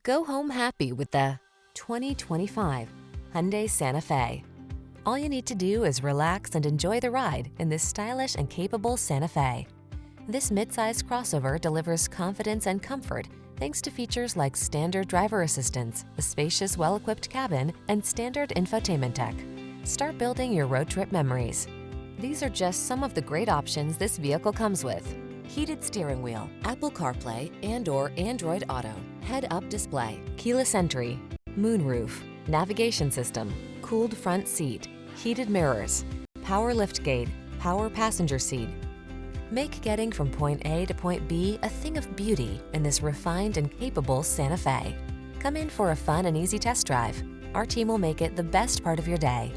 Go home happy with the 2025 Hyundai Santa Fe. All you need to do is relax and enjoy the ride in this stylish and capable Santa Fe. This midsize crossover delivers confidence and comfort thanks to features like standard driver assistance, a spacious, well-equipped cabin, and standard infotainment tech. Start building your road trip memories. These are just some of the great options this vehicle comes with: heated steering wheel, Apple CarPlay and/or Android Auto, head-up display, keyless entry, moonroof, navigation system, cooled front seat, heated mirrors, power liftgate, power passenger seat. Make getting from point A to point B a thing of beauty in this refined and capable Santa Fe. Come in for a fun and easy test drive. Our team will make it the best part of your day.